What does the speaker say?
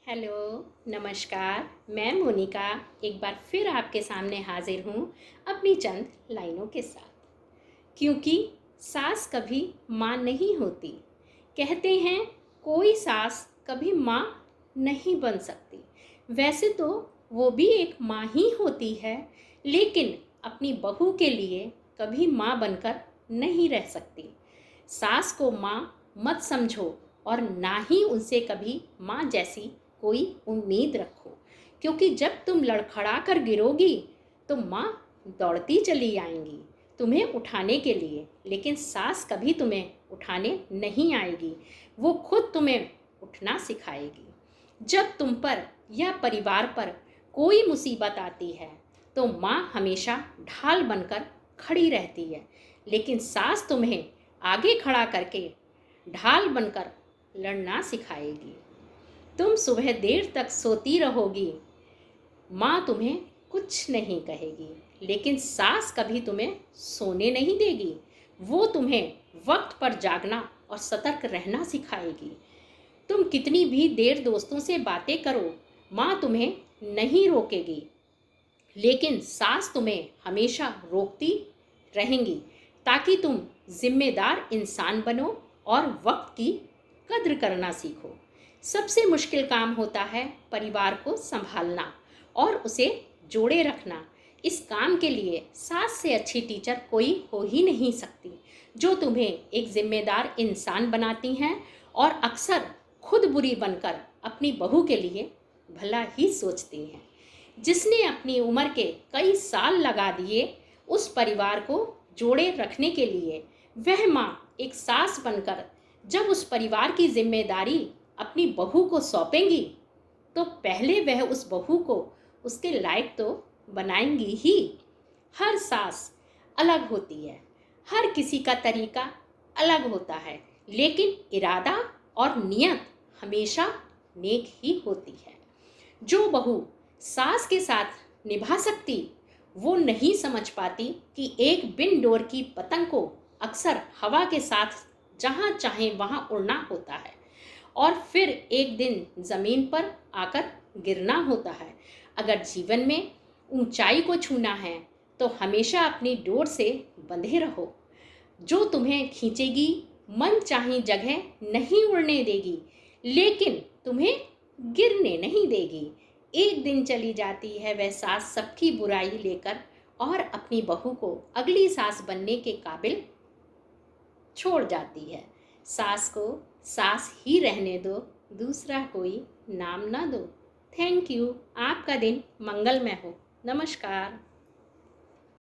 Hello, नमस्कार। मैं मोनिका एक बार फिर आपके सामने हाजिर हूँ अपनी चंद लाइनों के साथ। क्योंकि सास कभी माँ नहीं होती। कहते हैं कोई सास कभी माँ नहीं बन सकती। वैसे तो वो भी एक माँ ही होती है, लेकिन अपनी बहू के लिए कभी माँ बनकर नहीं रह सकती। सास को माँ मत समझो और ना ही उनसे कभी माँ जैसी कोई उम्मीद रखो, क्योंकि जब तुम लड़खड़ा कर गिरोगी तो माँ दौड़ती चली आएंगी तुम्हें उठाने के लिए, लेकिन सास कभी तुम्हें उठाने नहीं आएगी। वो खुद तुम्हें उठना सिखाएगी। जब तुम पर या परिवार पर कोई मुसीबत आती है तो माँ हमेशा ढाल बनकर खड़ी रहती है, लेकिन सास तुम्हें आगे खड़ा करके ढाल बनकर लड़ना सिखाएगी। तुम सुबह देर तक सोती रहोगी, माँ तुम्हें कुछ नहीं कहेगी, लेकिन सास कभी तुम्हें सोने नहीं देगी। वो तुम्हें वक्त पर जागना और सतर्क रहना सिखाएगी। तुम कितनी भी देर दोस्तों से बातें करो, माँ तुम्हें नहीं रोकेगी, लेकिन सास तुम्हें हमेशा रोकती रहेंगी, ताकि तुम जिम्मेदार इंसान बनो और वक्त की कद्र करना सीखो। सबसे मुश्किल काम होता है परिवार को संभालना और उसे जोड़े रखना। इस काम के लिए सास से अच्छी टीचर कोई हो ही नहीं सकती, जो तुम्हें एक जिम्मेदार इंसान बनाती हैं और अक्सर खुद बुरी बनकर अपनी बहू के लिए भला ही सोचती हैं। जिसने अपनी उम्र के कई साल लगा दिए उस परिवार को जोड़े रखने के लिए, वह माँ एक सास बनकर जब उस परिवार की जिम्मेदारी अपनी बहू को सौंपेंगी तो पहले वह उस बहू को उसके लायक तो बनाएंगी ही। हर सास अलग होती है, हर किसी का तरीका अलग होता है, लेकिन इरादा और नियत हमेशा नेक ही होती है। जो बहू सास के साथ निभा सकती, वो नहीं समझ पाती कि एक बिन डोर की पतंग को अक्सर हवा के साथ जहाँ चाहे वहाँ उड़ना होता है और फिर एक दिन ज़मीन पर आकर गिरना होता है। अगर जीवन में ऊंचाई को छूना है तो हमेशा अपनी डोर से बंधे रहो, जो तुम्हें खींचेगी, मन चाही जगह नहीं उड़ने देगी, लेकिन तुम्हें गिरने नहीं देगी। एक दिन चली जाती है वह सास सबकी बुराई लेकर और अपनी बहू को अगली सास बनने के काबिल छोड़ जाती है। सास को सास ही रहने दो, दूसरा कोई नाम ना दो। Thank you. आपका दिन मंगलमय हो। नमस्कार।